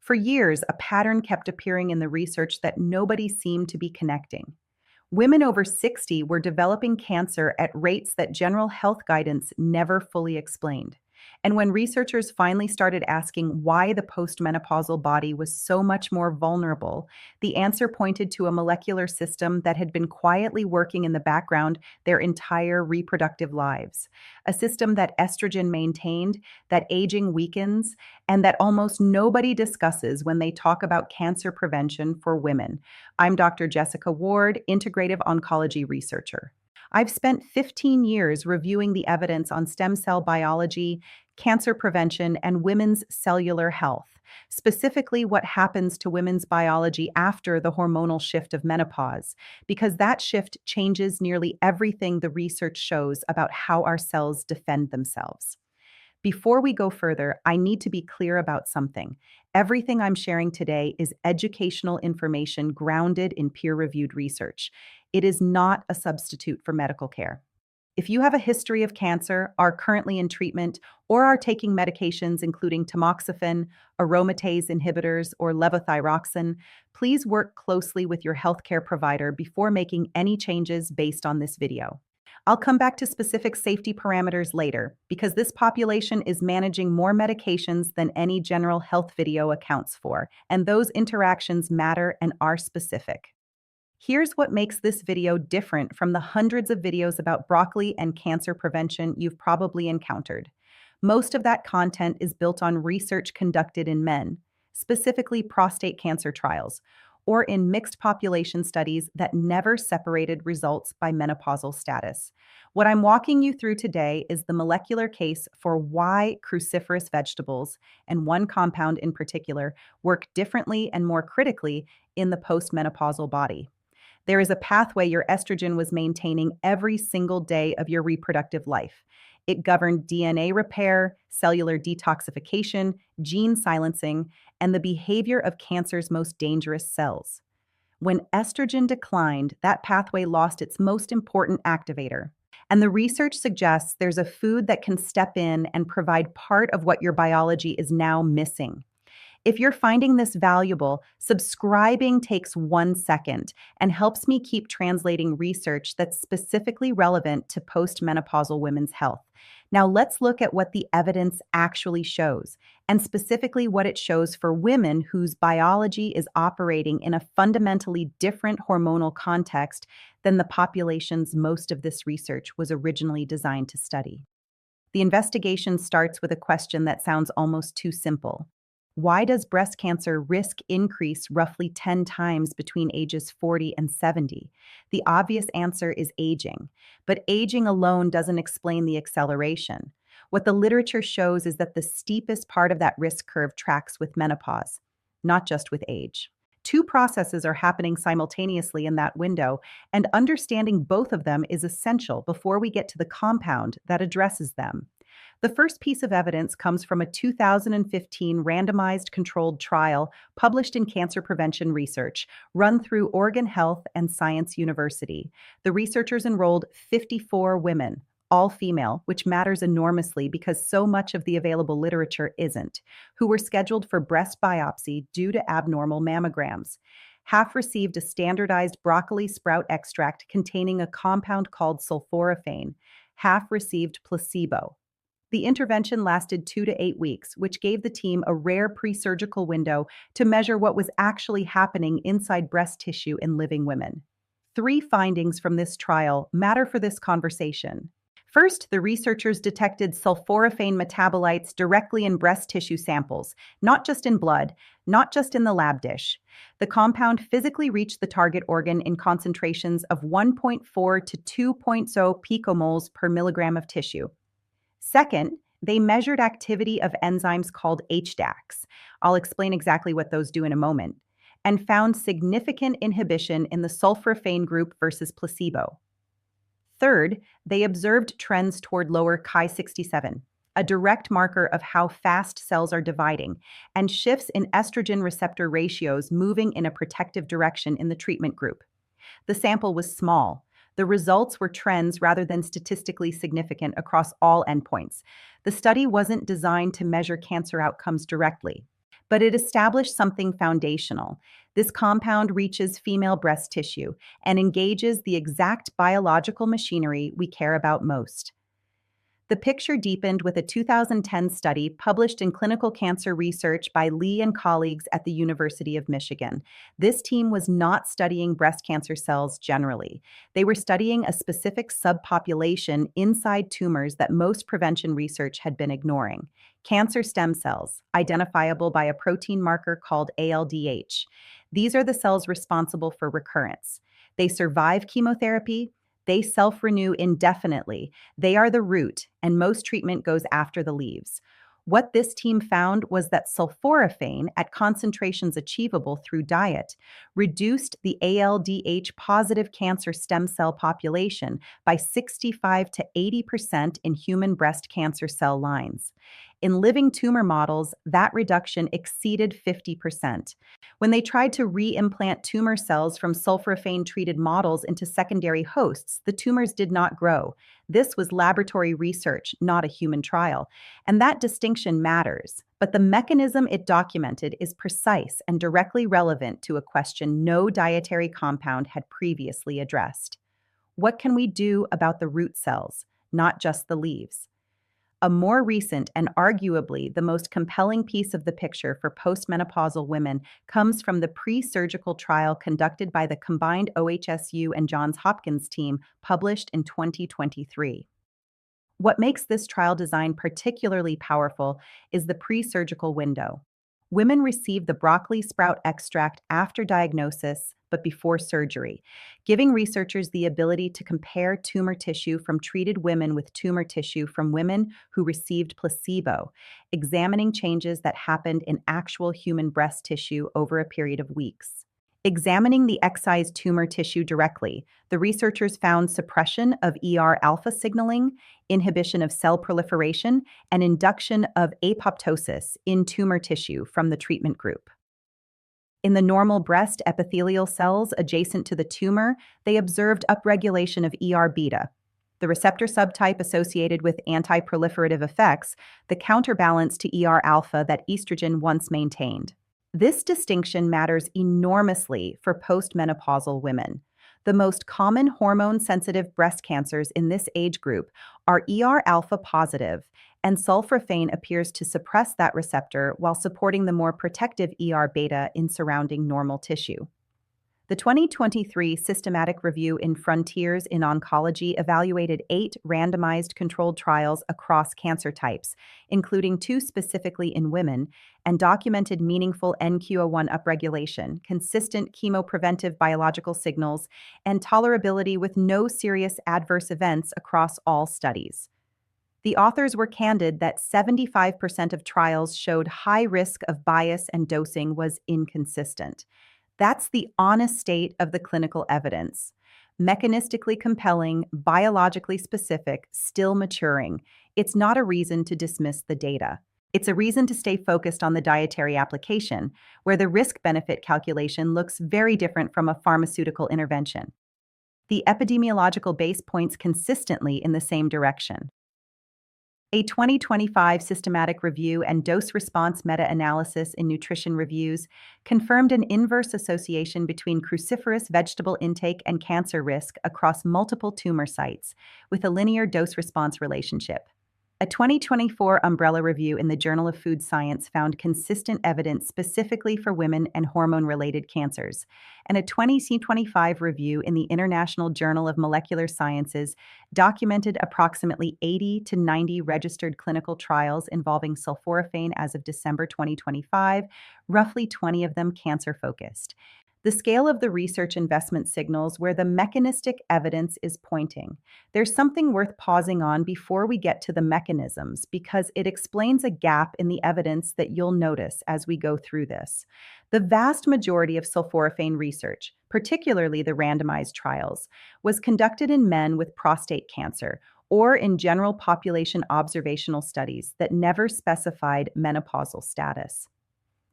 For years, a pattern kept appearing in the research that nobody seemed to be connecting. Women over 60 were developing cancer at rates that general health guidance never fully explained. And when researchers finally started asking why the postmenopausal body was so much more vulnerable, the answer pointed to a molecular system that had been quietly working in the background their entire reproductive lives. A system that estrogen maintained, that aging weakens, and that almost nobody discusses when they talk about cancer prevention for women. I'm Dr. Jessica Ward, Integrative Oncology researcher. I've spent 15 years reviewing the evidence on stem cell biology, cancer prevention, and women's cellular health, specifically what happens to women's biology after the hormonal shift of menopause, because that shift changes nearly everything the research shows about how our cells defend themselves. Before we go further, I need to be clear about something. Everything I'm sharing today is educational information grounded in peer-reviewed research. It is not a substitute for medical care. If you have a history of cancer, are currently in treatment, or are taking medications including tamoxifen, aromatase inhibitors, or levothyroxine, please work closely with your healthcare provider before making any changes based on this video. I'll come back to specific safety parameters later, because this population is managing more medications than any general health video accounts for, and those interactions matter and are specific. Here's what makes this video different from the hundreds of videos about broccoli and cancer prevention you've probably encountered. Most of that content is built on research conducted in men, specifically prostate cancer trials, or in mixed population studies that never separated results by menopausal status. What I'm walking you through today is the molecular case for why cruciferous vegetables, and one compound in particular, work differently and more critically in the postmenopausal body. There is a pathway your estrogen was maintaining every single day of your reproductive life. It governed DNA repair, cellular detoxification, gene silencing, and the behavior of cancer's most dangerous cells. When estrogen declined, that pathway lost its most important activator. And the research suggests there's a food that can step in and provide part of what your biology is now missing. If you're finding this valuable, subscribing takes 1 second and helps me keep translating research that's specifically relevant to postmenopausal women's health. Now let's look at what the evidence actually shows, and specifically what it shows for women whose biology is operating in a fundamentally different hormonal context than the populations most of this research was originally designed to study. The investigation starts with a question that sounds almost too simple. Why does breast cancer risk increase roughly 10 times between ages 40 and 70? The obvious answer is aging, but aging alone doesn't explain the acceleration. What the literature shows is that the steepest part of that risk curve tracks with menopause, not just with age. Two processes are happening simultaneously in that window, and understanding both of them is essential before we get to the compound that addresses them. The first piece of evidence comes from a 2015 randomized controlled trial published in Cancer Prevention Research, run through Oregon Health and Science University. The researchers enrolled 54 women, all female, which matters enormously because so much of the available literature isn't, who were scheduled for breast biopsy due to abnormal mammograms. Half received a standardized broccoli sprout extract containing a compound called sulforaphane. Half received placebo. The intervention lasted 2 to 8 weeks, which gave the team a rare pre-surgical window to measure what was actually happening inside breast tissue in living women. 3 findings from this trial matter for this conversation. First, the researchers detected sulforaphane metabolites directly in breast tissue samples, not just in blood, not just in the lab dish. The compound physically reached the target organ in concentrations of 1.4 to 2.0 picomoles per milligram of tissue. Second, they measured activity of enzymes called HDACs. I'll explain exactly what those do in a moment, and found significant inhibition in the sulforaphane group versus placebo. Third, they observed trends toward lower Ki-67, a direct marker of how fast cells are dividing, and shifts in estrogen receptor ratios moving in a protective direction in the treatment group. The sample was small. The results were trends rather than statistically significant across all endpoints. The study wasn't designed to measure cancer outcomes directly, But it established something foundational. This compound reaches female breast tissue and engages the exact biological machinery we care about most. The picture deepened with a 2010 study published in Clinical Cancer Research by Lee and colleagues at the University of Michigan. This team was not studying breast cancer cells generally. They were studying a specific subpopulation inside tumors that most prevention research had been ignoring: cancer stem cells, identifiable by a protein marker called ALDH. These are the cells responsible for recurrence. They survive chemotherapy. They self-renew indefinitely. They are the root, and most treatment goes after the leaves. What this team found was that sulforaphane, at concentrations achievable through diet, reduced the ALDH positive cancer stem cell population by 65 to 80% in human breast cancer cell lines. In living tumor models, that reduction exceeded 50%. When they tried to re-implant tumor cells from sulforaphane-treated models into secondary hosts, the tumors did not grow. This was laboratory research, not a human trial. And that distinction matters. But the mechanism it documented is precise and directly relevant to a question no dietary compound had previously addressed. What can we do about the root cells, not just the leaves? A more recent and arguably the most compelling piece of the picture for postmenopausal women comes from the pre-surgical trial conducted by the combined OHSU and Johns Hopkins team, published in 2023. What makes this trial design particularly powerful is the pre-surgical window. Women receive the broccoli sprout extract after diagnosis, but before surgery, giving researchers the ability to compare tumor tissue from treated women with tumor tissue from women who received placebo, examining changes that happened in actual human breast tissue over a period of weeks. Examining the excised tumor tissue directly, the researchers found suppression of alpha signaling, inhibition of cell proliferation, and induction of apoptosis in tumor tissue from the treatment group. In the normal breast epithelial cells adjacent to the tumor, they observed upregulation of beta, the receptor subtype associated with anti-proliferative effects, the counterbalance to alpha that estrogen once maintained. This distinction matters enormously for postmenopausal women. The most common hormone-sensitive breast cancers in this age group are alpha positive, and sulforaphane appears to suppress that receptor while supporting the more protective beta in surrounding normal tissue. The 2023 systematic review in Frontiers in Oncology evaluated 8 randomized controlled trials across cancer types, including 2 specifically in women, and documented meaningful NQO1 upregulation, consistent chemopreventive biological signals, and tolerability with no serious adverse events across all studies. The authors were candid that 75% of trials showed high risk of bias and dosing was inconsistent. That's the honest state of the clinical evidence. Mechanistically compelling, biologically specific, still maturing. It's not a reason to dismiss the data. It's a reason to stay focused on the dietary application, where the risk-benefit calculation looks very different from a pharmaceutical intervention. The epidemiological base points consistently in the same direction. A 2025 systematic review and dose-response meta-analysis in Nutrition Reviews confirmed an inverse association between cruciferous vegetable intake and cancer risk across multiple tumor sites, with a linear dose-response relationship. A 2024 umbrella review in the Journal of Food Science found consistent evidence specifically for women and hormone-related cancers, and a 2025 review in the International Journal of Molecular Sciences documented approximately 80 to 90 registered clinical trials involving sulforaphane as of December 2025, roughly 20 of them cancer-focused. The scale of the research investment signals where the mechanistic evidence is pointing. There's something worth pausing on before we get to the mechanisms, because it explains a gap in the evidence that you'll notice as we go through this. The vast majority of sulforaphane research, particularly the randomized trials, was conducted in men with prostate cancer or in general population observational studies that never specified menopausal status.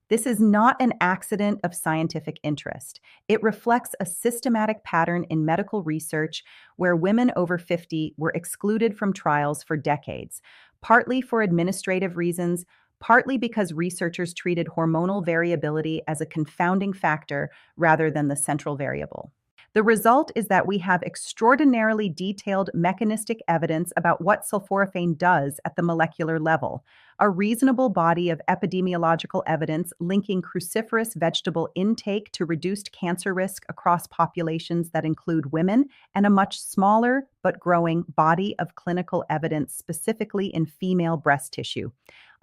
This is not an accident of scientific interest. It reflects a systematic pattern in medical research where women over 50 were excluded from trials for decades, partly for administrative reasons, partly because researchers treated hormonal variability as a confounding factor rather than the central variable. The result is that we have extraordinarily detailed mechanistic evidence about what sulforaphane does at the molecular level, a reasonable body of epidemiological evidence linking cruciferous vegetable intake to reduced cancer risk across populations that include women, and a much smaller but growing body of clinical evidence specifically in female breast tissue.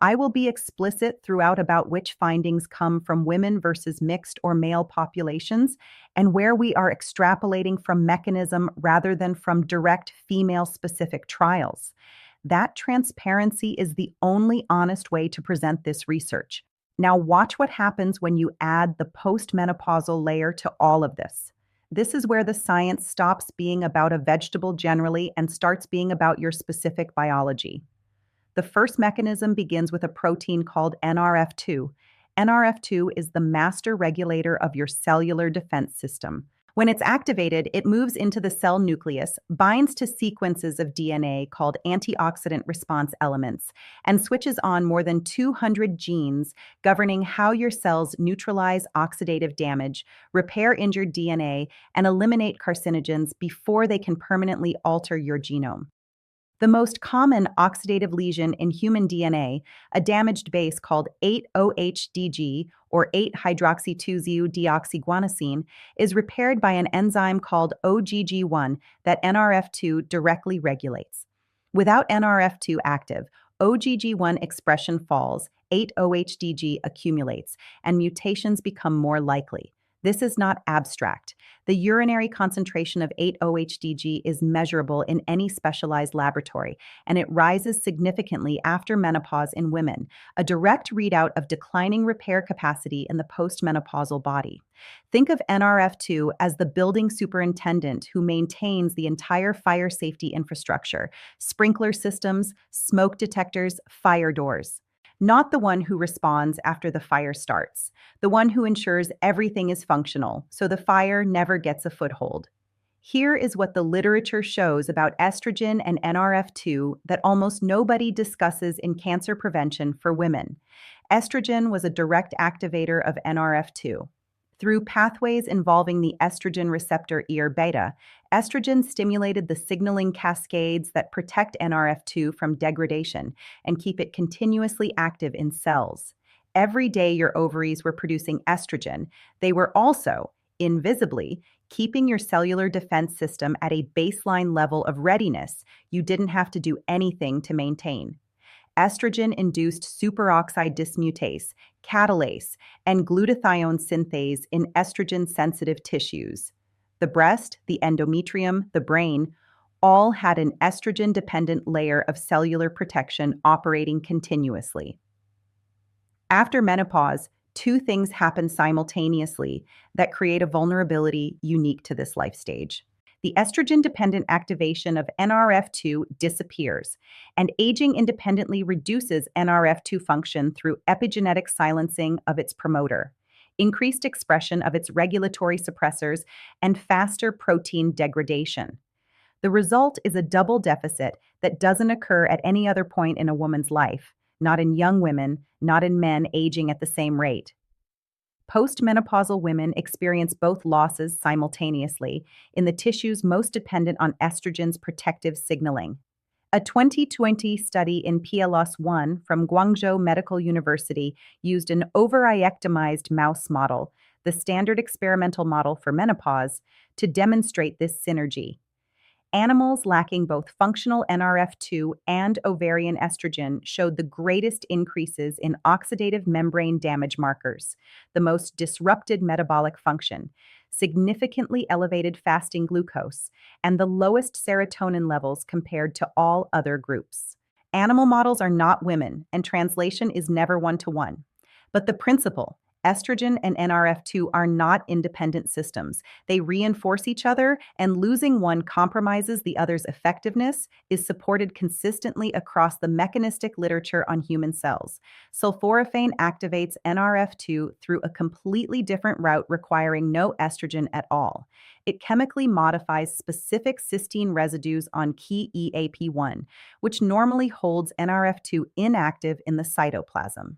I will be explicit throughout about which findings come from women versus mixed or male populations, and where we are extrapolating from mechanism rather than from direct female-specific trials. That transparency is the only honest way to present this research. Now watch what happens when you add the post-menopausal layer to all of this. This is where the science stops being about a vegetable generally and starts being about your specific biology. The first mechanism begins with a protein called NRF2. NRF2 is the master regulator of your cellular defense system. When it's activated, it moves into the cell nucleus, binds to sequences of DNA called antioxidant response elements, and switches on more than 200 genes governing how your cells neutralize oxidative damage, repair injured DNA, and eliminate carcinogens before they can permanently alter your genome. The most common oxidative lesion in human DNA, a damaged base called 8-OHDG or 8-hydroxy-2-deoxyguanosine, is repaired by an enzyme called OGG1 that NRF2 directly regulates. Without NRF2 active, OGG1 expression falls, 8-OHDG accumulates, and mutations become more likely. This is not abstract. The urinary concentration of 8-OHDG is measurable in any specialized laboratory, and it rises significantly after menopause in women, a direct readout of declining repair capacity in the post-menopausal body. Think of NRF2 as the building superintendent who maintains the entire fire safety infrastructure, sprinkler systems, smoke detectors, fire doors. Not the one who responds after the fire starts, the one who ensures everything is functional, so the fire never gets a foothold. Here is what the literature shows about estrogen and NRF2 that almost nobody discusses in cancer prevention for women. Estrogen was a direct activator of NRF2. Through pathways involving the estrogen receptor ER-beta, estrogen stimulated the signaling cascades that protect NRF2 from degradation and keep it continuously active in cells. Every day your ovaries were producing estrogen, they were also, invisibly, keeping your cellular defense system at a baseline level of readiness you didn't have to do anything to maintain. Estrogen-induced superoxide dismutase, catalase, and glutathione synthase in estrogen-sensitive tissues. The breast, the endometrium, the brain, all had an estrogen-dependent layer of cellular protection operating continuously. After menopause, two things happen simultaneously that create a vulnerability unique to this life stage. The estrogen-dependent activation of NRF2 disappears, and aging independently reduces NRF2 function through epigenetic silencing of its promoter, increased expression of its regulatory suppressors, and faster protein degradation. The result is a double deficit that doesn't occur at any other point in a woman's life, not in young women, not in men aging at the same rate. Postmenopausal women experience both losses simultaneously in the tissues most dependent on estrogen's protective signaling. A 2020 study in PLOS1 from Guangzhou Medical University used an ovariectomized mouse model, the standard experimental model for menopause, to demonstrate this synergy. Animals lacking both functional NRF2 and ovarian estrogen showed the greatest increases in oxidative membrane damage markers, the most disrupted metabolic function, significantly elevated fasting glucose, and the lowest serotonin levels compared to all other groups. Animal models are not women, and translation is never one-to-one. But the principle, Estrogen and NRF2 are not independent systems. They reinforce each other, and losing one compromises the other's effectiveness is supported consistently across the mechanistic literature on human cells. Sulforaphane activates NRF2 through a completely different route requiring no estrogen at all. It chemically modifies specific cysteine residues on key EAP1, which normally holds NRF2 inactive in the cytoplasm.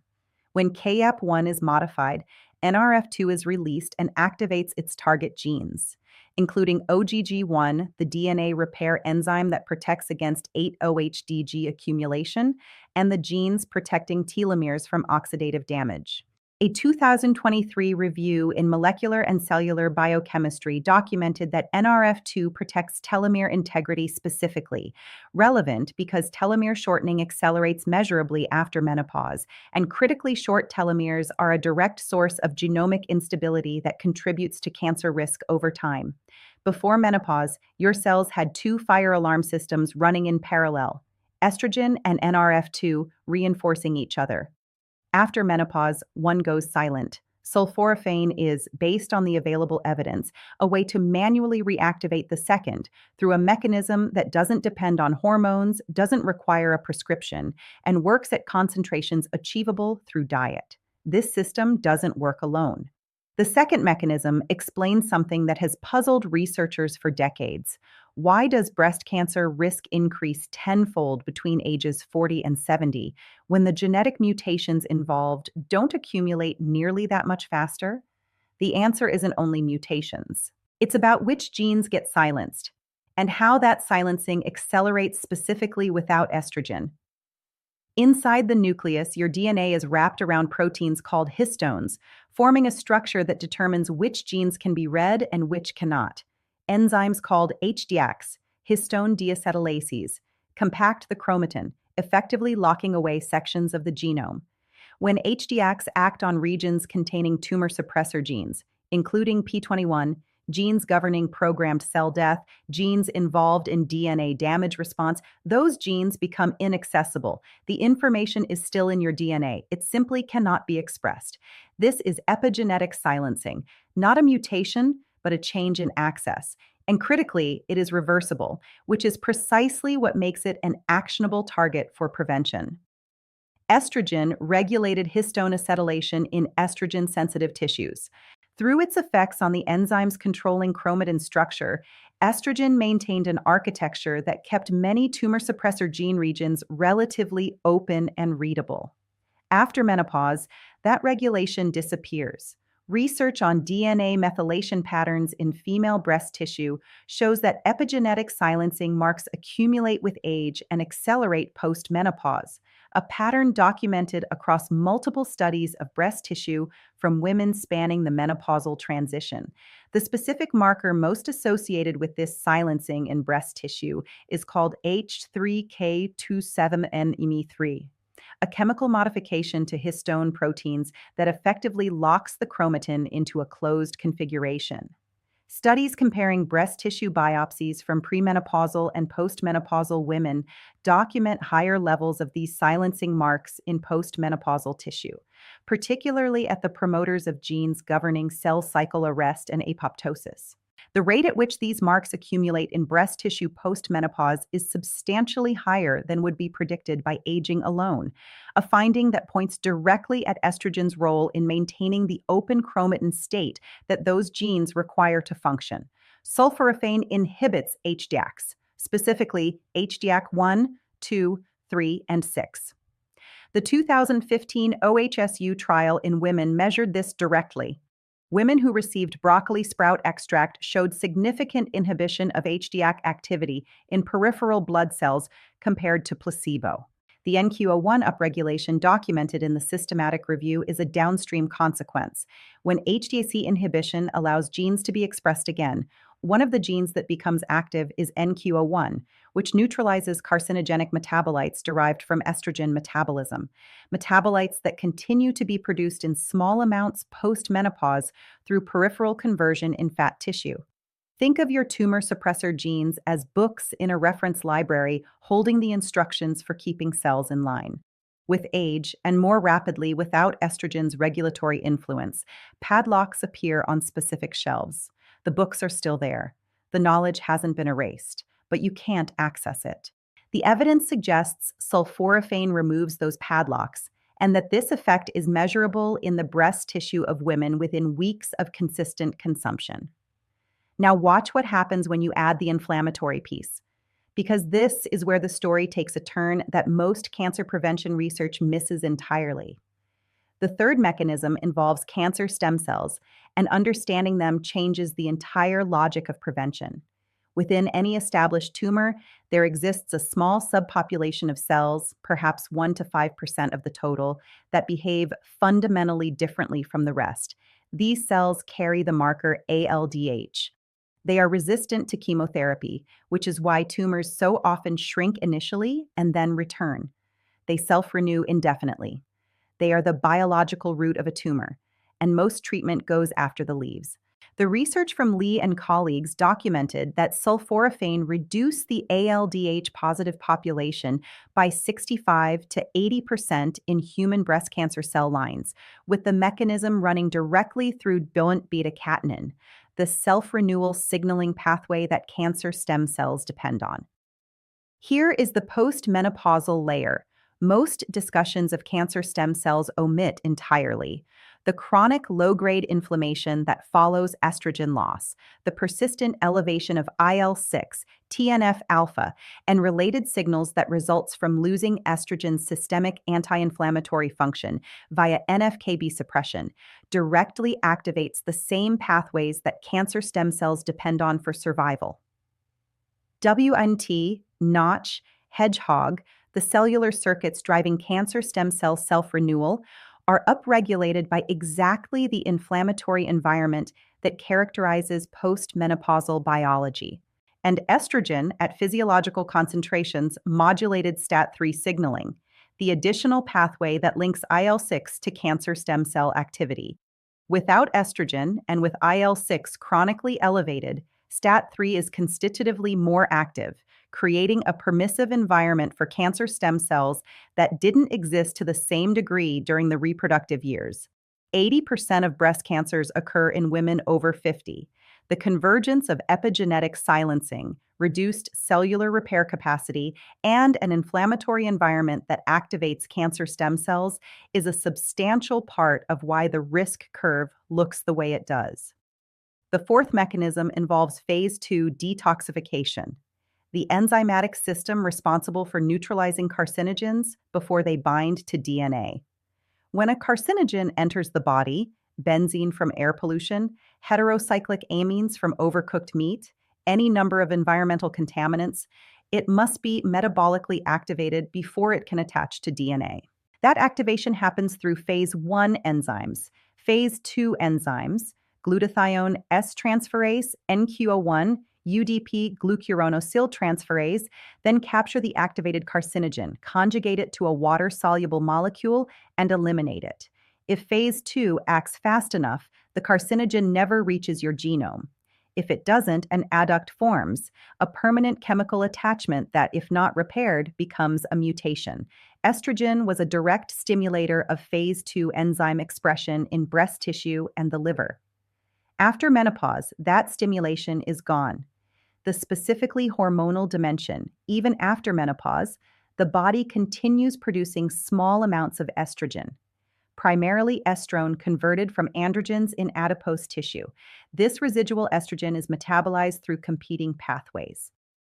When KAP1 is modified, NRF2 is released and activates its target genes, including OGG1, the DNA repair enzyme that protects against 8-OHDG accumulation, and the genes protecting telomeres from oxidative damage. A 2023 review in Molecular and Cellular Biochemistry documented that NRF2 protects telomere integrity specifically, relevant because telomere shortening accelerates measurably after menopause, and critically short telomeres are a direct source of genomic instability that contributes to cancer risk over time. Before menopause, your cells had two fire alarm systems running in parallel: estrogen and NRF2 reinforcing each other. After menopause, one goes silent. Sulforaphane is, based on the available evidence, a way to manually reactivate the second through a mechanism that doesn't depend on hormones, doesn't require a prescription, and works at concentrations achievable through diet. This system doesn't work alone. The second mechanism explains something that has puzzled researchers for decades. Why does breast cancer risk increase tenfold between ages 40 and 70 when the genetic mutations involved don't accumulate nearly that much faster? The answer isn't only mutations. It's about which genes get silenced and how that silencing accelerates specifically without estrogen. Inside the nucleus, your DNA is wrapped around proteins called histones, forming a structure that determines which genes can be read and which cannot. Enzymes called HDACs, histone deacetylases, compact the chromatin, effectively locking away sections of the genome. When HDACs act on regions containing tumor suppressor genes, including P21, genes governing programmed cell death, genes involved in DNA damage response, those genes become inaccessible. The information is still in your DNA. It simply cannot be expressed. This is epigenetic silencing, not a mutation, but a change in access. And critically, it is reversible, which is precisely what makes it an actionable target for prevention. Estrogen regulated histone acetylation in estrogen-sensitive tissues. Through its effects on the enzymes controlling chromatin structure, estrogen maintained an architecture that kept many tumor suppressor gene regions relatively open and readable. After menopause, that regulation disappears. Research on DNA methylation patterns in female breast tissue shows that epigenetic silencing marks accumulate with age and accelerate post-menopause, a pattern documented across multiple studies of breast tissue from women spanning the menopausal transition. The specific marker most associated with this silencing in breast tissue is called H3K27NME3. A chemical modification to histone proteins that effectively locks the chromatin into a closed configuration. Studies comparing breast tissue biopsies from premenopausal and postmenopausal women document higher levels of these silencing marks in postmenopausal tissue, particularly at the promoters of genes governing cell cycle arrest and apoptosis. The rate at which these marks accumulate in breast tissue postmenopause is substantially higher than would be predicted by aging alone, a finding that points directly at estrogen's role in maintaining the open chromatin state that those genes require to function. Sulforaphane inhibits HDACs, specifically HDAC 1, 2, 3, and 6. The 2015 OHSU trial in women measured this directly. Women who received broccoli sprout extract showed significant inhibition of HDAC activity in peripheral blood cells compared to placebo. The NQO1 upregulation documented in the systematic review is a downstream consequence. When HDAC inhibition allows genes to be expressed again, one of the genes that becomes active is NQO1, which neutralizes carcinogenic metabolites derived from estrogen metabolism, metabolites that continue to be produced in small amounts post-menopause through peripheral conversion in fat tissue. Think of your tumor suppressor genes as books in a reference library holding the instructions for keeping cells in line. With age, and more rapidly without estrogen's regulatory influence, padlocks appear on specific shelves. The books are still there. The knowledge hasn't been erased, but you can't access it. The evidence suggests sulforaphane removes those padlocks, and that this effect is measurable in the breast tissue of women within weeks of consistent consumption. Now, watch what happens when you add the inflammatory piece, because this is where the story takes a turn that most cancer prevention research misses entirely. The third mechanism involves cancer stem cells, and understanding them changes the entire logic of prevention. Within any established tumor, there exists a small subpopulation of cells, perhaps 1 to 5% of the total, that behave fundamentally differently from the rest. These cells carry the marker ALDH. They are resistant to chemotherapy, which is why tumors so often shrink initially and then return. They self-renew indefinitely. They are the biological root of a tumor, and most treatment goes after the leaves. The research from Lee and colleagues documented that sulforaphane reduced the ALDH positive population by 65 to 80% in human breast cancer cell lines, with the mechanism running directly through Bont beta-catenin, the self-renewal signaling pathway that cancer stem cells depend on. Here is the post-menopausal layer. Most discussions of cancer stem cells omit entirely the chronic low-grade inflammation that follows estrogen loss, the persistent elevation of IL-6, TNF-alpha, and related signals that results from losing estrogen's systemic anti-inflammatory function via NF-κB suppression, directly activates the same pathways that cancer stem cells depend on for survival. WNT, Notch, Hedgehog, the cellular circuits driving cancer stem cell self-renewal, are upregulated by exactly the inflammatory environment that characterizes post-menopausal biology. And estrogen at physiological concentrations modulated STAT3 signaling, the additional pathway that links IL-6 to cancer stem cell activity. Without estrogen and with IL-6 chronically elevated, STAT3 is constitutively more active, creating a permissive environment for cancer stem cells that didn't exist to the same degree during the reproductive years. 80% of breast cancers occur in women over 50. The convergence of epigenetic silencing, reduced cellular repair capacity, and an inflammatory environment that activates cancer stem cells is a substantial part of why the risk curve looks the way it does. The fourth mechanism involves phase 2 detoxification, the enzymatic system responsible for neutralizing carcinogens before they bind to DNA. When a carcinogen enters the body, benzene from air pollution, heterocyclic amines from overcooked meat, any number of environmental contaminants, it must be metabolically activated before it can attach to DNA. That activation happens through phase 1 enzymes, phase 2 enzymes, glutathione S-transferase, NQO1, UDP glucuronosyl transferase, then capture the activated carcinogen, conjugate it to a water-soluble molecule, and eliminate it. If phase 2 acts fast enough, the carcinogen never reaches your genome. If it doesn't, an adduct forms, a permanent chemical attachment that, if not repaired, becomes a mutation. Estrogen was a direct stimulator of phase 2 enzyme expression in breast tissue and the liver. After menopause, that stimulation is gone. The specifically hormonal dimension, even after menopause, the body continues producing small amounts of estrogen, primarily estrone converted from androgens in adipose tissue. This residual estrogen is metabolized through competing pathways.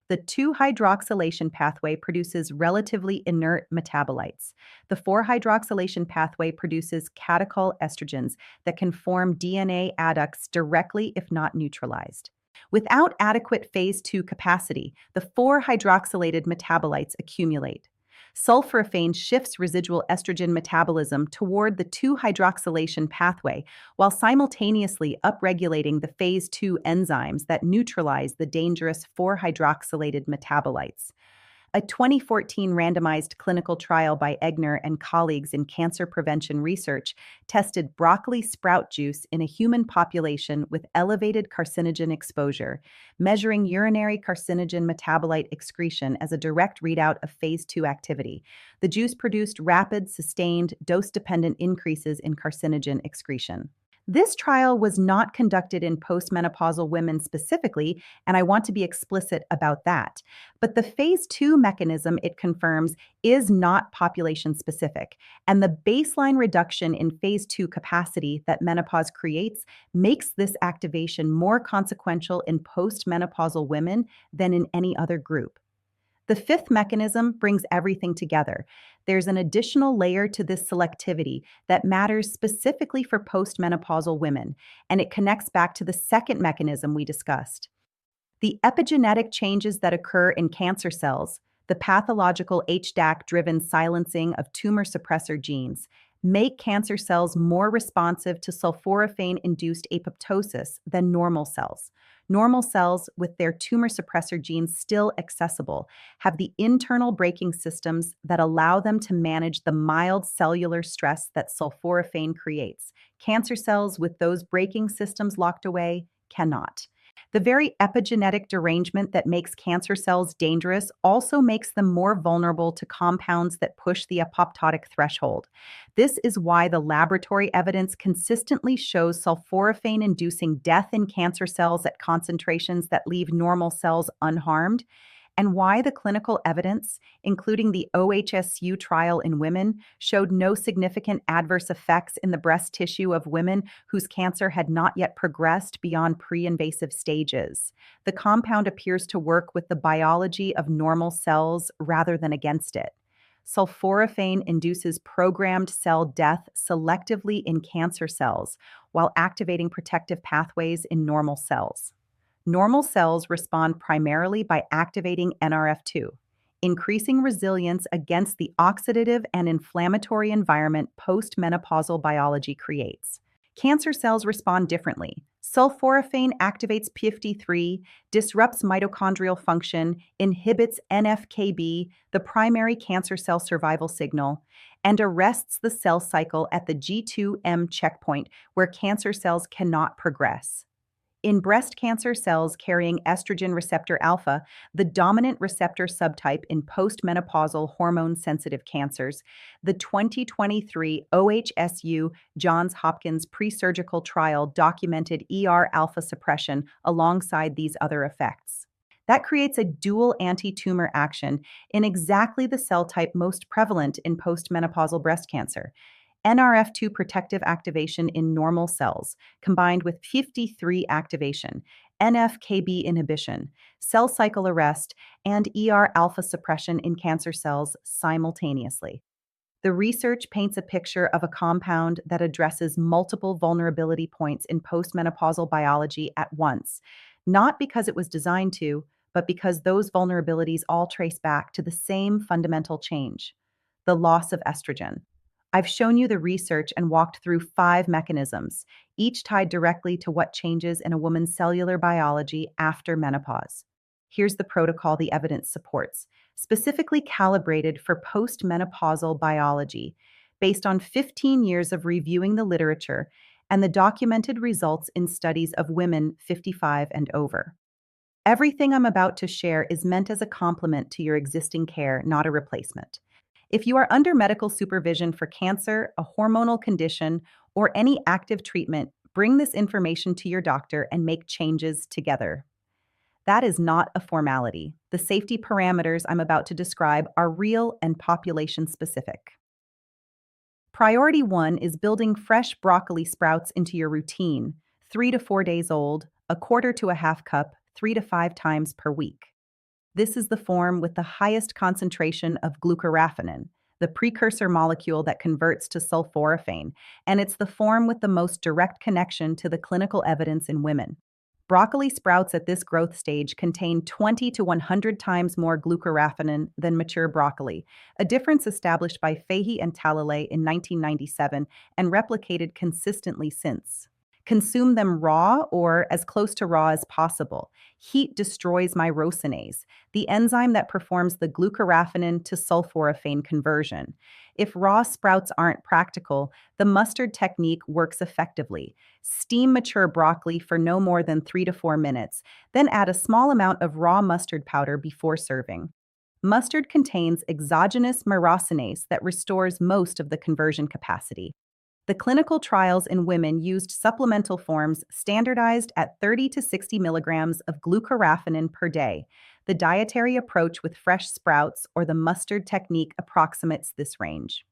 The 2-hydroxylation pathway produces relatively inert metabolites. The 4-hydroxylation pathway produces catechol estrogens that can form DNA adducts directly if not neutralized. Without adequate phase 2 capacity, the 4-hydroxylated metabolites accumulate. Sulforaphane shifts residual estrogen metabolism toward the 2-hydroxylation pathway while simultaneously upregulating the phase 2 enzymes that neutralize the dangerous 4-hydroxylated metabolites. A 2014 randomized clinical trial by Egner and colleagues in cancer prevention research tested broccoli sprout juice in a human population with elevated carcinogen exposure, measuring urinary carcinogen metabolite excretion as a direct readout of phase 2 activity. The juice produced rapid, sustained, dose-dependent increases in carcinogen excretion. This trial was not conducted in postmenopausal women specifically, and I want to be explicit about that. But the phase 2 mechanism it confirms is not population specific, and the baseline reduction in phase 2 capacity that menopause creates makes this activation more consequential in postmenopausal women than in any other group. The fifth mechanism brings everything together. There's an additional layer to this selectivity that matters specifically for postmenopausal women, and it connects back to the second mechanism we discussed. The epigenetic changes that occur in cancer cells, the pathological HDAC-driven silencing of tumor suppressor genes, make cancer cells more responsive to sulforaphane-induced apoptosis than normal cells. Normal cells, with their tumor suppressor genes still accessible, have the internal braking systems that allow them to manage the mild cellular stress that sulforaphane creates. Cancer cells with those braking systems locked away cannot. The very epigenetic derangement that makes cancer cells dangerous also makes them more vulnerable to compounds that push the apoptotic threshold. This is why the laboratory evidence consistently shows sulforaphane-inducing death in cancer cells at concentrations that leave normal cells unharmed, and why the clinical evidence, including the OHSU trial in women, showed no significant adverse effects in the breast tissue of women whose cancer had not yet progressed beyond pre-invasive stages. The compound appears to work with the biology of normal cells rather than against it. Sulforaphane induces programmed cell death selectively in cancer cells while activating protective pathways in normal cells. Normal cells respond primarily by activating NRF2, increasing resilience against the oxidative and inflammatory environment postmenopausal biology creates. Cancer cells respond differently. Sulforaphane activates p53, disrupts mitochondrial function, inhibits NF-κB, the primary cancer cell survival signal, and arrests the cell cycle at the G2/M checkpoint where cancer cells cannot progress. In breast cancer cells carrying estrogen receptor alpha, the dominant receptor subtype in postmenopausal hormone-sensitive cancers, the 2023 OHSU Johns Hopkins presurgical trial documented alpha suppression alongside these other effects. That creates a dual anti-tumor action in exactly the cell type most prevalent in postmenopausal breast cancer. NRF2 protective activation in normal cells, combined with 53 activation, NF-κB inhibition, cell cycle arrest, and alpha suppression in cancer cells simultaneously. The research paints a picture of a compound that addresses multiple vulnerability points in postmenopausal biology at once, not because it was designed to, but because those vulnerabilities all trace back to the same fundamental change: the loss of estrogen. I've shown you the research and walked through 5 mechanisms, each tied directly to what changes in a woman's cellular biology after menopause. Here's the protocol the evidence supports, specifically calibrated for postmenopausal biology, based on 15 years of reviewing the literature and the documented results in studies of women 55 and over. Everything I'm about to share is meant as a complement to your existing care, not a replacement. If you are under medical supervision for cancer, a hormonal condition, or any active treatment, bring this information to your doctor and make changes together. That is not a formality. The safety parameters I'm about to describe are real and population specific. Priority 1 is building fresh broccoli sprouts into your routine, 3 to 4 days old, a quarter to a half cup, 3 to 5 times per week. This is the form with the highest concentration of glucoraphanin, the precursor molecule that converts to sulforaphane, and it's the form with the most direct connection to the clinical evidence in women. Broccoli sprouts at this growth stage contain 20 to 100 times more glucoraphanin than mature broccoli, a difference established by Fahey and Talalay in 1997 and replicated consistently since. Consume them raw or as close to raw as possible. Heat destroys myrosinase, the enzyme that performs the glucoraphanin to sulforaphane conversion. If raw sprouts aren't practical, the mustard technique works effectively. Steam mature broccoli for no more than 3 to 4 minutes, then add a small amount of raw mustard powder before serving. Mustard contains exogenous myrosinase that restores most of the conversion capacity. The clinical trials in women used supplemental forms standardized at 30 to 60 milligrams of glucoraphanin per day. The dietary approach with fresh sprouts or the mustard technique approximates this range.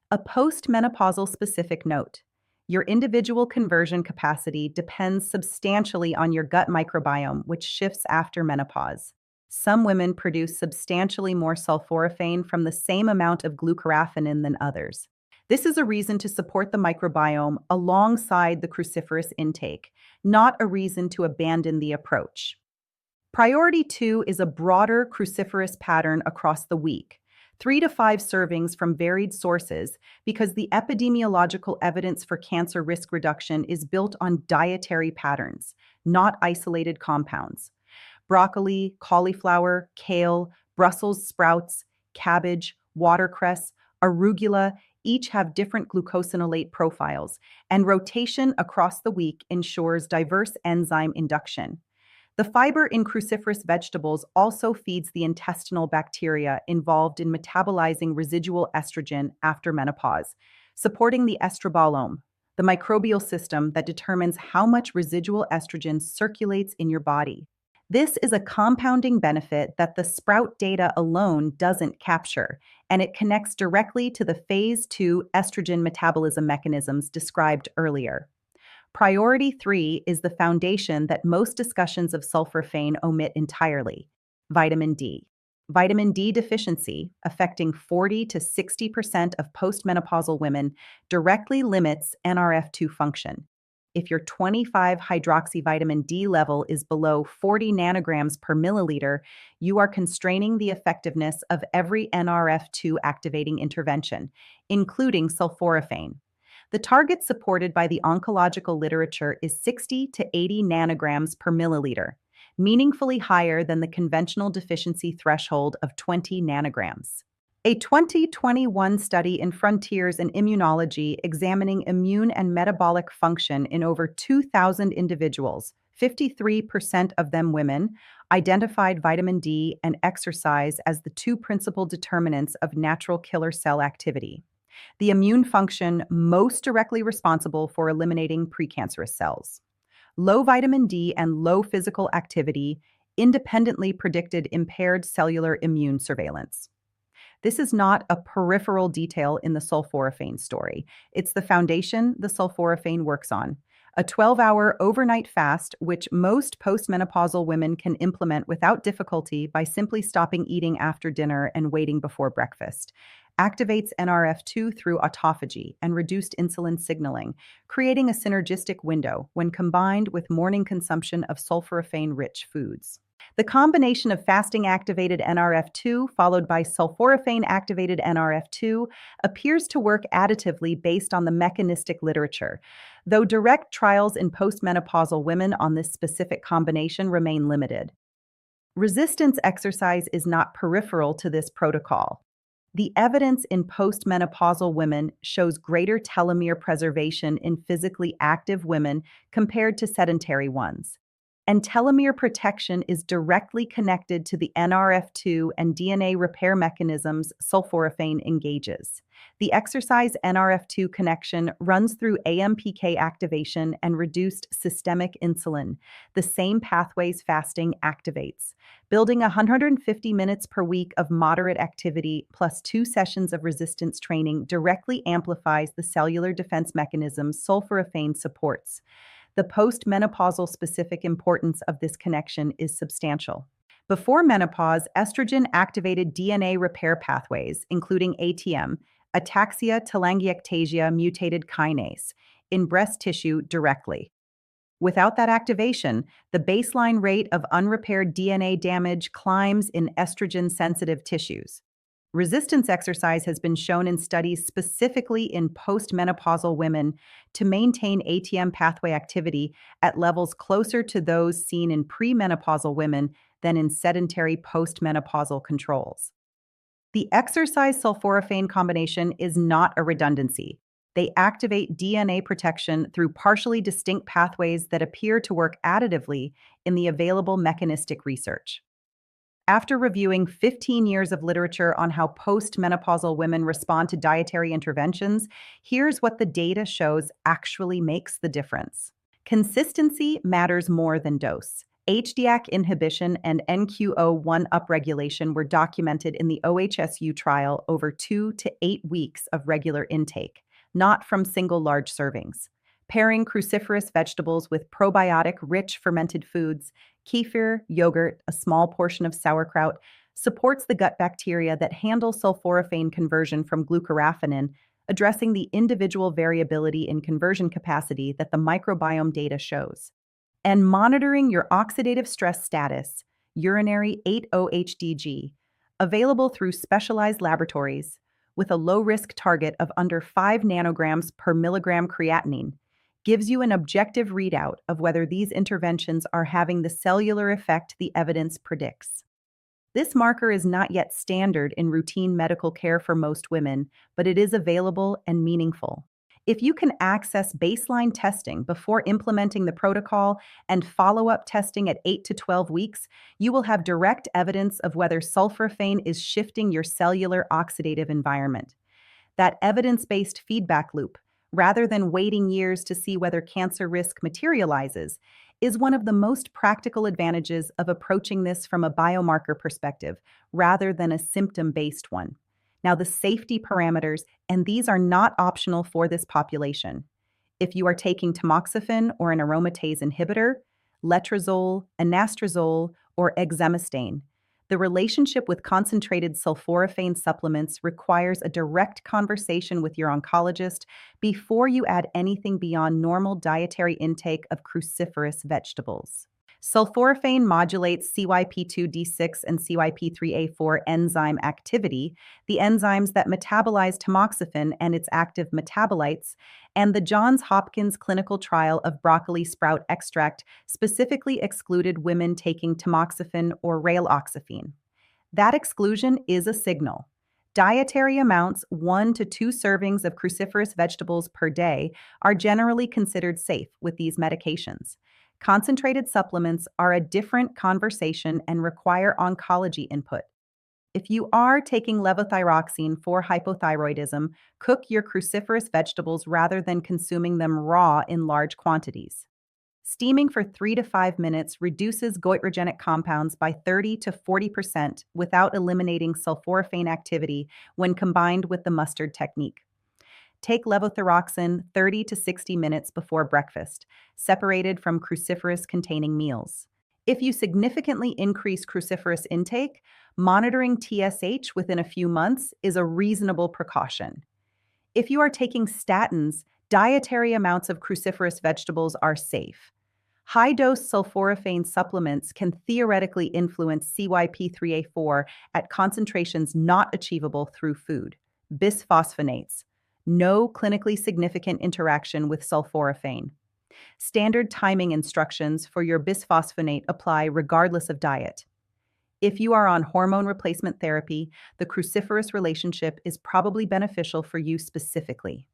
A post-menopausal specific note. Your individual conversion capacity depends substantially on your gut microbiome, which shifts after menopause. Some women produce substantially more sulforaphane from the same amount of glucoraphanin than others. This is a reason to support the microbiome alongside the cruciferous intake, not a reason to abandon the approach. Priority 2 is a broader cruciferous pattern across the week, 3 to 5 servings from varied sources, because the epidemiological evidence for cancer risk reduction is built on dietary patterns, not isolated compounds. Broccoli, cauliflower, kale, Brussels sprouts, cabbage, watercress, arugula each have different glucosinolate profiles, and rotation across the week ensures diverse enzyme induction. The fiber in cruciferous vegetables also feeds the intestinal bacteria involved in metabolizing residual estrogen after menopause, supporting the estrobolome, the microbial system that determines how much residual estrogen circulates in your body. This is a compounding benefit that the sprout data alone doesn't capture, and it connects directly to the phase 2 estrogen metabolism mechanisms described earlier. Priority 3 is the foundation that most discussions of sulforaphane omit entirely: vitamin D. Vitamin D deficiency, affecting 40 to 60% of postmenopausal women, directly limits NRF2 function. If your 25-hydroxyvitamin D level is below 40 nanograms per milliliter, you are constraining the effectiveness of every NRF2 activating intervention, including sulforaphane. The target supported by the oncological literature is 60 to 80 nanograms per milliliter, meaningfully higher than the conventional deficiency threshold of 20 nanograms. A 2021 study in Frontiers in Immunology examining immune and metabolic function in over 2,000 individuals, 53% of them women, identified vitamin D and exercise as the two principal determinants of natural killer cell activity, the immune function most directly responsible for eliminating precancerous cells. Low vitamin D and low physical activity independently predicted impaired cellular immune surveillance. This is not a peripheral detail in the sulforaphane story. It's the foundation the sulforaphane works on. A 12-hour overnight fast, which most postmenopausal women can implement without difficulty by simply stopping eating after dinner and waiting before breakfast, activates NRF2 through autophagy and reduced insulin signaling, creating a synergistic window when combined with morning consumption of sulforaphane-rich foods. The combination of fasting-activated NRF2 followed by sulforaphane-activated NRF2 appears to work additively based on the mechanistic literature, though direct trials in postmenopausal women on this specific combination remain limited. Resistance exercise is not peripheral to this protocol. The evidence in postmenopausal women shows greater telomere preservation in physically active women compared to sedentary ones. And telomere protection is directly connected to the NRF2 and DNA repair mechanisms sulforaphane engages. The exercise NRF2 connection runs through AMPK activation and reduced systemic insulin, the same pathways fasting activates. Building 150 minutes per week of moderate activity plus 2 sessions of resistance training directly amplifies the cellular defense mechanisms sulforaphane supports. The postmenopausal specific importance of this connection is substantial. Before menopause, estrogen activated DNA repair pathways, including ATM, ataxia-telangiectasia mutated kinase, in breast tissue directly. Without that activation, the baseline rate of unrepaired DNA damage climbs in estrogen-sensitive tissues. Resistance exercise has been shown in studies specifically in post-menopausal women to maintain ATM pathway activity at levels closer to those seen in premenopausal women than in sedentary post-menopausal controls. The exercise sulforaphane combination is not a redundancy. They activate DNA protection through partially distinct pathways that appear to work additively in the available mechanistic research. After reviewing 15 years of literature on how postmenopausal women respond to dietary interventions, here's what the data shows actually makes the difference. Consistency matters more than dose. HDAC inhibition and NQO1 upregulation were documented in the OHSU trial over 2 to 8 weeks of regular intake, not from single large servings. Pairing cruciferous vegetables with probiotic-rich fermented foods, kefir, yogurt, a small portion of sauerkraut, supports the gut bacteria that handle sulforaphane conversion from glucoraphanin, addressing the individual variability in conversion capacity that the microbiome data shows. And monitoring your oxidative stress status, urinary 8-OHDG, available through specialized laboratories, with a low-risk target of under 5 nanograms per milligram creatinine, gives you an objective readout of whether these interventions are having the cellular effect the evidence predicts. This marker is not yet standard in routine medical care for most women, but it is available and meaningful. If you can access baseline testing before implementing the protocol and follow-up testing at 8 to 12 weeks, you will have direct evidence of whether sulforaphane is shifting your cellular oxidative environment. That evidence-based feedback loop, rather than waiting years to see whether cancer risk materializes, is one of the most practical advantages of approaching this from a biomarker perspective, rather than a symptom-based one. Now, the safety parameters, and these are not optional for this population. If you are taking tamoxifen or an aromatase inhibitor, letrozole, anastrozole, or exemestane, the relationship with concentrated sulforaphane supplements requires a direct conversation with your oncologist before you add anything beyond normal dietary intake of cruciferous vegetables. Sulforaphane modulates CYP2D6 and CYP3A4 enzyme activity, the enzymes that metabolize tamoxifen and its active metabolites, and the Johns Hopkins clinical trial of broccoli sprout extract specifically excluded women taking tamoxifen or raloxifene. That exclusion is a signal. Dietary amounts, 1 to 2 servings of cruciferous vegetables per day, are generally considered safe with these medications. Concentrated supplements are a different conversation and require oncology input. If you are taking levothyroxine for hypothyroidism, cook your cruciferous vegetables rather than consuming them raw in large quantities. Steaming for 3 to 5 minutes reduces goitrogenic compounds by 30 to 40% without eliminating sulforaphane activity when combined with the mustard technique. Take levothyroxine 30 to 60 minutes before breakfast, separated from cruciferous-containing meals. If you significantly increase cruciferous intake, monitoring TSH within a few months is a reasonable precaution. If you are taking statins, dietary amounts of cruciferous vegetables are safe. High-dose sulforaphane supplements can theoretically influence CYP3A4 at concentrations not achievable through food. Bisphosphonates. No clinically significant interaction with sulforaphane. Standard timing instructions for your bisphosphonate apply regardless of diet. If you are on hormone replacement therapy, the cruciferous relationship is probably beneficial for you specifically.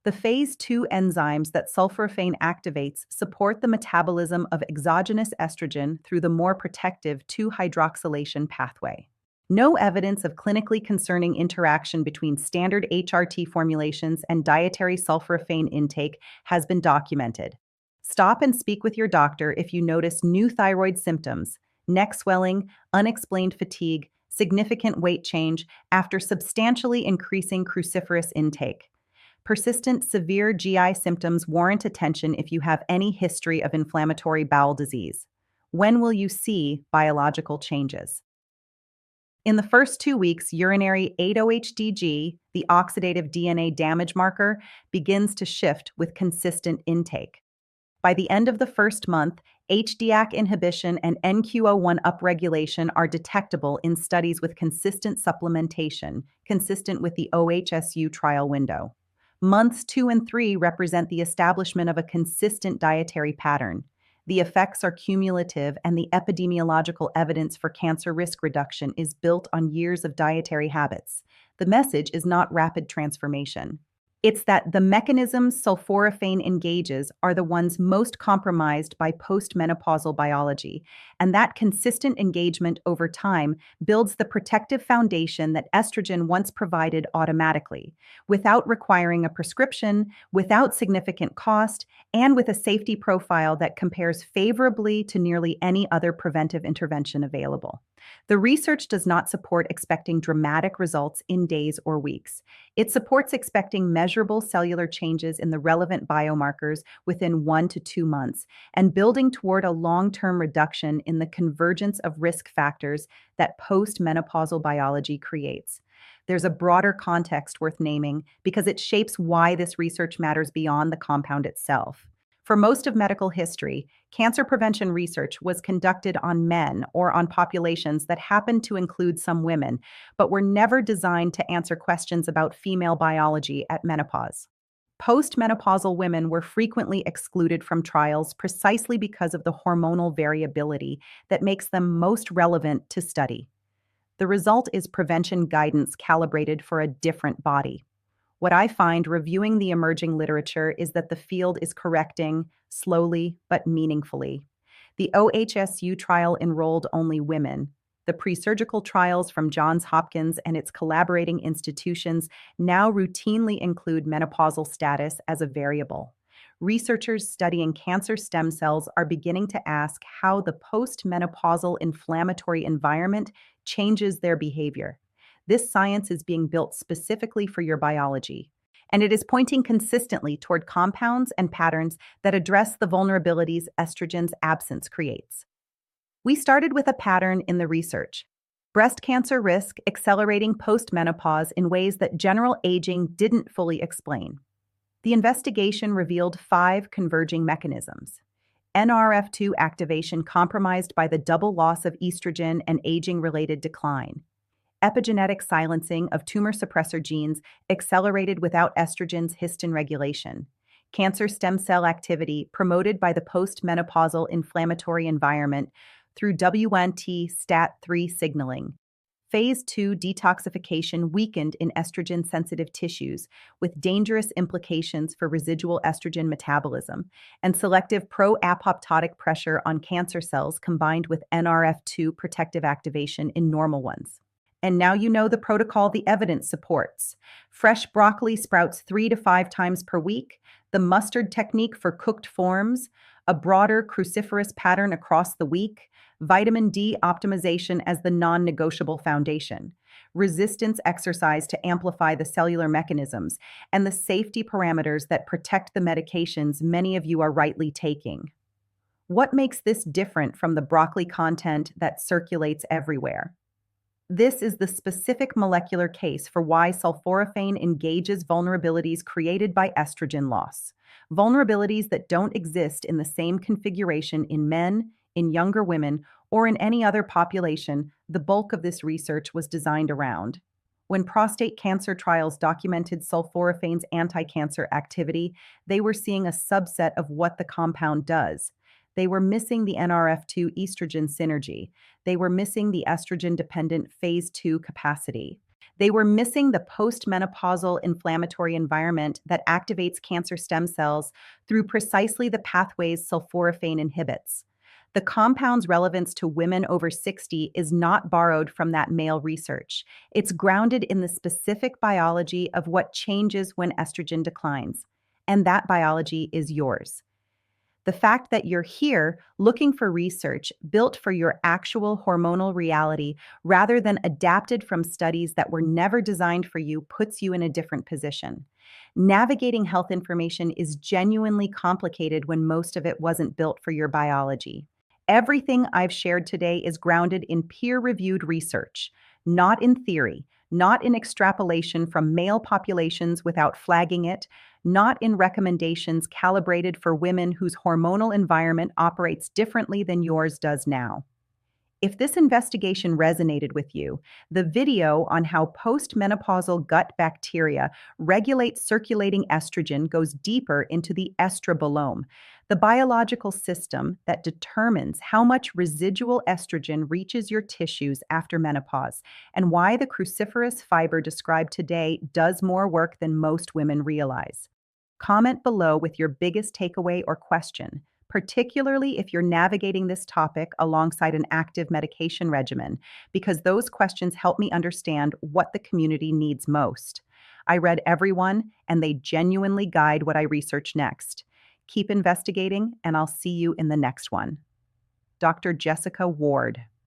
The phase 2 enzymes that sulforaphane activates support the metabolism of exogenous estrogen through the more protective 2-hydroxylation pathway. No evidence of clinically concerning interaction between standard HRT formulations and dietary sulforaphane intake has been documented. Stop and speak with your doctor if you notice new thyroid symptoms, neck swelling, unexplained fatigue, significant weight change after substantially increasing cruciferous intake. Persistent severe GI symptoms warrant attention if you have any history of inflammatory bowel disease. When will you see biological changes? In the first 2 weeks, urinary 8-OHDG, the oxidative DNA damage marker, begins to shift with consistent intake. By the end of the first month, HDAC inhibition and NQO1 upregulation are detectable in studies with consistent supplementation, consistent with the OHSU trial window. Months 2 and 3 represent the establishment of a consistent dietary pattern. The effects are cumulative, and the epidemiological evidence for cancer risk reduction is built on years of dietary habits. The message is not rapid transformation. It's that the mechanisms sulforaphane engages are the ones most compromised by post-menopausal biology, and that consistent engagement over time builds the protective foundation that estrogen once provided automatically, without requiring a prescription, without significant cost, and with a safety profile that compares favorably to nearly any other preventive intervention available. The research does not support expecting dramatic results in days or weeks. It supports expecting measurable cellular changes in the relevant biomarkers within 1 to 2 months and building toward a long-term reduction in the convergence of risk factors that post-menopausal biology creates. There's a broader context worth naming because it shapes why this research matters beyond the compound itself. For most of medical history, cancer prevention research was conducted on men or on populations that happened to include some women, but were never designed to answer questions about female biology at menopause. Postmenopausal women were frequently excluded from trials precisely because of the hormonal variability that makes them most relevant to study. The result is prevention guidance calibrated for a different body. What I find reviewing the emerging literature is that the field is correcting, slowly but meaningfully. The OHSU trial enrolled only women. The pre-surgical trials from Johns Hopkins and its collaborating institutions now routinely include menopausal status as a variable. Researchers studying cancer stem cells are beginning to ask how the post-menopausal inflammatory environment changes their behavior. This science is being built specifically for your biology, and it is pointing consistently toward compounds and patterns that address the vulnerabilities estrogen's absence creates. We started with a pattern in the research: breast cancer risk accelerating post-menopause in ways that general aging didn't fully explain. The investigation revealed 5 converging mechanisms. NRF2 activation compromised by the double loss of estrogen and aging-related decline. Epigenetic silencing of tumor suppressor genes accelerated without estrogen's histamine regulation. Cancer stem cell activity promoted by the post-menopausal inflammatory environment through WNT STAT3 signaling. Phase 2 detoxification weakened in estrogen-sensitive tissues, with dangerous implications for residual estrogen metabolism, and selective pro-apoptotic pressure on cancer cells combined with NRF2 protective activation in normal ones. And now you know the protocol the evidence supports. Fresh broccoli sprouts 3 to 5 times per week, the mustard technique for cooked forms, a broader cruciferous pattern across the week, vitamin D optimization as the non-negotiable foundation, resistance exercise to amplify the cellular mechanisms, and the safety parameters that protect the medications many of you are rightly taking. What makes this different from the broccoli content that circulates everywhere? This is the specific molecular case for why sulforaphane engages vulnerabilities created by estrogen loss, vulnerabilities that don't exist in the same configuration in men, in younger women, or in any other population the bulk of this research was designed around. When prostate cancer trials documented sulforaphane's anti-cancer activity, they were seeing a subset of what the compound does. They were missing the NRF2 estrogen synergy. They were missing the estrogen-dependent phase 2 capacity. They were missing the post-menopausal inflammatory environment that activates cancer stem cells through precisely the pathways sulforaphane inhibits. The compound's relevance to women over 60 is not borrowed from that male research. It's grounded in the specific biology of what changes when estrogen declines. And that biology is yours. The fact that you're here looking for research built for your actual hormonal reality rather than adapted from studies that were never designed for you puts you in a different position. Navigating health information is genuinely complicated when most of it wasn't built for your biology. Everything I've shared today is grounded in peer-reviewed research, not in theory, not in extrapolation from male populations without flagging it, not in recommendations calibrated for women whose hormonal environment operates differently than yours does now. If this investigation resonated with you, the video on how post-menopausal gut bacteria regulate circulating estrogen goes deeper into the estrobolome, the biological system that determines how much residual estrogen reaches your tissues after menopause, and why the cruciferous fiber described today does more work than most women realize. Comment below with your biggest takeaway or question, particularly if you're navigating this topic alongside an active medication regimen, because those questions help me understand what the community needs most. I read every one, and they genuinely guide what I research next. Keep investigating, and I'll see you in the next one. Dr. Jessica Ward.